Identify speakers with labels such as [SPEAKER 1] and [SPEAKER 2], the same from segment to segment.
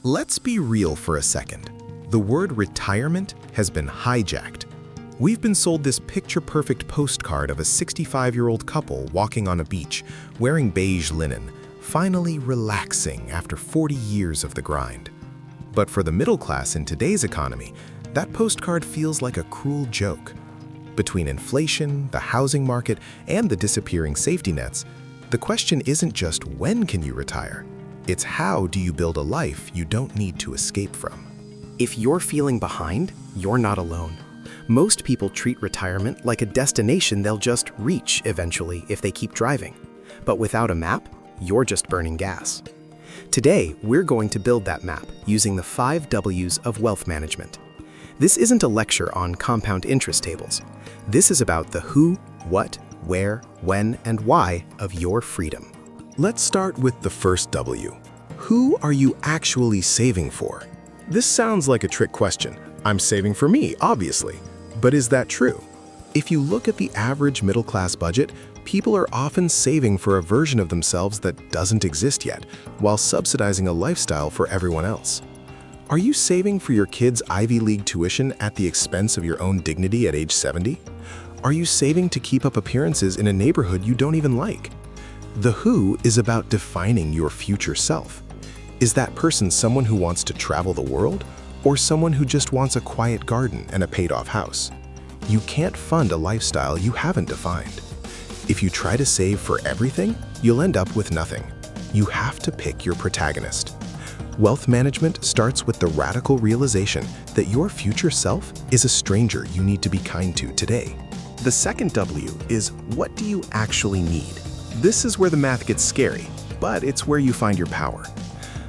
[SPEAKER 1] Let's be real for a second. The word retirement has been hijacked. We've been sold this picture-perfect postcard of a 65-year-old couple walking on a beach, wearing beige linen, finally relaxing after 40 years of the grind. But for the middle class in today's economy, that postcard feels like a cruel joke. Between inflation, the housing market, and the disappearing safety nets, the question isn't just when can you retire? It's how do you build a life you don't need to escape from.
[SPEAKER 2] If you're feeling behind, you're not alone. Most people treat retirement like a destination they'll just reach eventually if they keep driving. But without a map, you're just burning gas. Today, we're going to build that map using the 5W's of wealth management. This isn't a lecture on compound interest tables. This is about the who, what, where, when, and why of your freedom.
[SPEAKER 1] Let's start with the first W. Who are you actually saving for? This sounds like a trick question. I'm saving for me, obviously. But is that true? If you look at the average middle-class budget, people are often saving for a version of themselves that doesn't exist yet, while subsidizing a lifestyle for everyone else. Are you saving for your kids' Ivy League tuition at the expense of your own dignity at age 70? Are you saving to keep up appearances in a neighborhood you don't even like? The who is about defining your future self. Is that person someone who wants to travel the world, or someone who just wants a quiet garden and a paid-off house? You can't fund a lifestyle you haven't defined. If you try to save for everything, you'll end up with nothing. You have to pick your protagonist. Wealth management starts with the radical realization that your future self is a stranger you need to be kind to today. The second W is, what do you actually need? This is where the math gets scary, but it's where you find your power.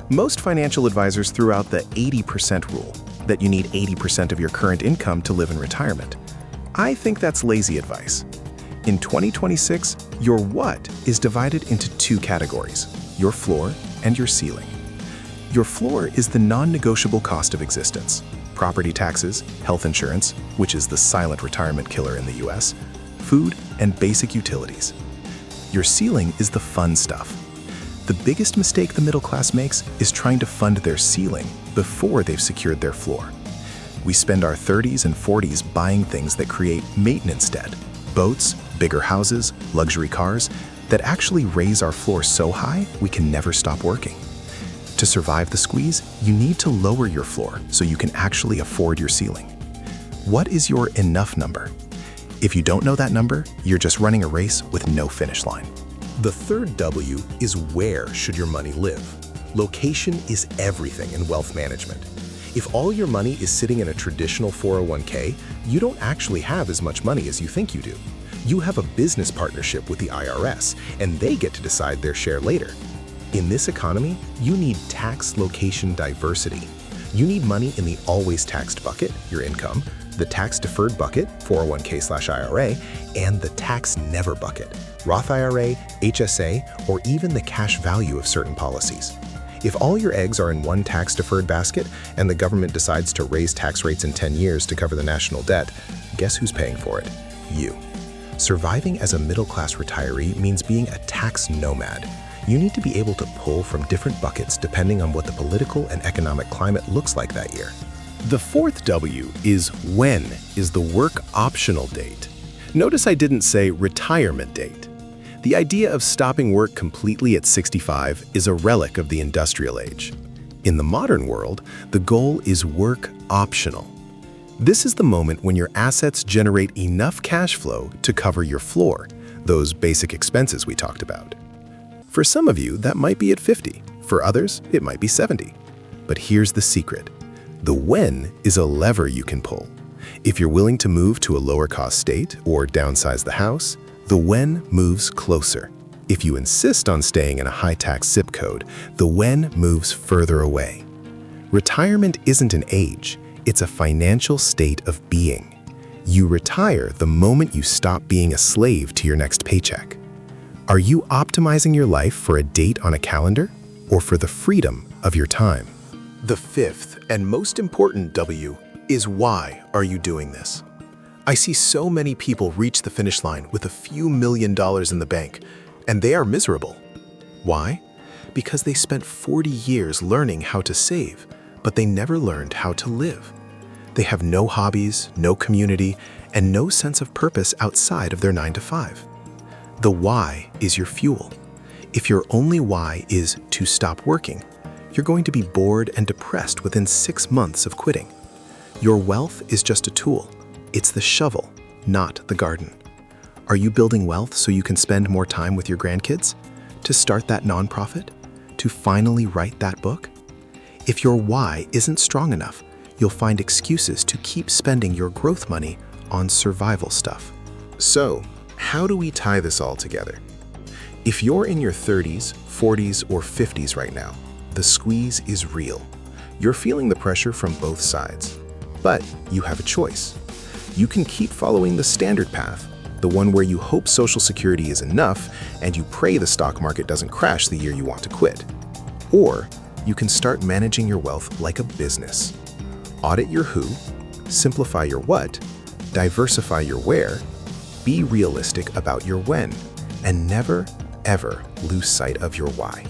[SPEAKER 1] Most financial advisors threw out the 80% rule, that you need 80% of your current income to live in retirement. I think that's lazy advice. In 2026, your what is divided into two categories, your floor and your ceiling. Your floor is the non-negotiable cost of existence, property taxes, health insurance, which is the silent retirement killer in the US, food, and basic utilities. Your ceiling is the fun stuff. The biggest mistake the middle class makes is trying to fund their ceiling before they've secured their floor. We spend our 30s and 40s buying things that create maintenance debt, boats, bigger houses, luxury cars, that actually raise our floor so high we can never stop working. To survive the squeeze, you need to lower your floor so you can actually afford your ceiling. What is your enough number? If you don't know that number, you're just running a race with no finish line. The third W is, where should your money live? Location is everything in wealth management. If all your money is sitting in a traditional 401k, you don't actually have as much money as you think you do. You have a business partnership with the IRS, and they get to decide their share later. In this economy, you need tax location diversity. You need money in the always taxed bucket, your income, the tax-deferred bucket, 401k/IRA, and the tax-never bucket, Roth IRA, HSA, or even the cash value of certain policies. If all your eggs are in one tax-deferred basket and the government decides to raise tax rates in 10 years to cover the national debt, guess who's paying for it? You. Surviving as a middle-class retiree means being a tax nomad. You need to be able to pull from different buckets depending on what the political and economic climate looks like that year. The fourth W is, when is the work optional date? Notice I didn't say retirement date. The idea of stopping work completely at 65 is a relic of the industrial age. In the modern world, the goal is work optional. This is the moment when your assets generate enough cash flow to cover your floor, those basic expenses we talked about. For some of you, that might be at 50. For others, it might be 70. But here's the secret. The when is a lever you can pull. If you're willing to move to a lower-cost state or downsize the house, the when moves closer. If you insist on staying in a high-tax zip code, the when moves further away. Retirement isn't an age, it's a financial state of being. You retire the moment you stop being a slave to your next paycheck. Are you optimizing your life for a date on a calendar or for the freedom of your time? The fifth and most important W is, why are you doing this? I see so many people reach the finish line with a few $1 million in the bank, and they are miserable. Why? Because they spent 40 years learning how to save, but they never learned how to live. They have no hobbies, no community, and no sense of purpose outside of their 9 to 5. The why is your fuel. If your only why is to stop working, you're going to be bored and depressed within 6 months of quitting. Your wealth is just a tool. It's the shovel, not the garden. Are you building wealth so you can spend more time with your grandkids? To start that nonprofit? To finally write that book? If your why isn't strong enough, you'll find excuses to keep spending your growth money on survival stuff. So, how do we tie this all together? If you're in your 30s, 40s, or 50s right now, the squeeze is real. You're feeling the pressure from both sides. But you have a choice. You can keep following the standard path, the one where you hope Social Security is enough and you pray the stock market doesn't crash the year you want to quit. Or you can start managing your wealth like a business. Audit your who, simplify your what, diversify your where, be realistic about your when, and never, ever lose sight of your why.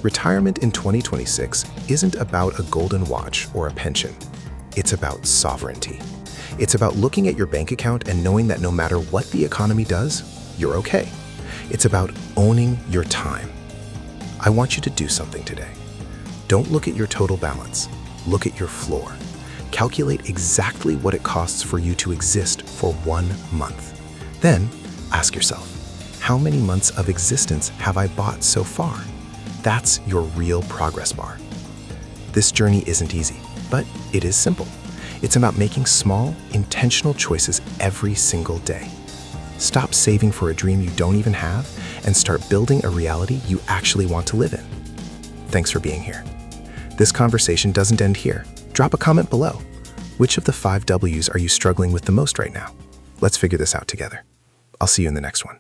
[SPEAKER 1] Retirement in 2026 isn't about a golden watch or a pension. It's about sovereignty. It's about looking at your bank account and knowing that no matter what the economy does, you're okay. It's about owning your time. I want you to do something today. Don't look at your total balance. Look at your floor. Calculate exactly what it costs for you to exist for 1 month. Then ask yourself, how many months of existence have I bought so far? That's your real progress bar. This journey isn't easy, but it is simple. It's about making small, intentional choices every single day. Stop saving for a dream you don't even have and start building a reality you actually want to live in. Thanks for being here. This conversation doesn't end here. Drop a comment below. Which of the 5 W's are you struggling with the most right now? Let's figure this out together. I'll see you in the next one.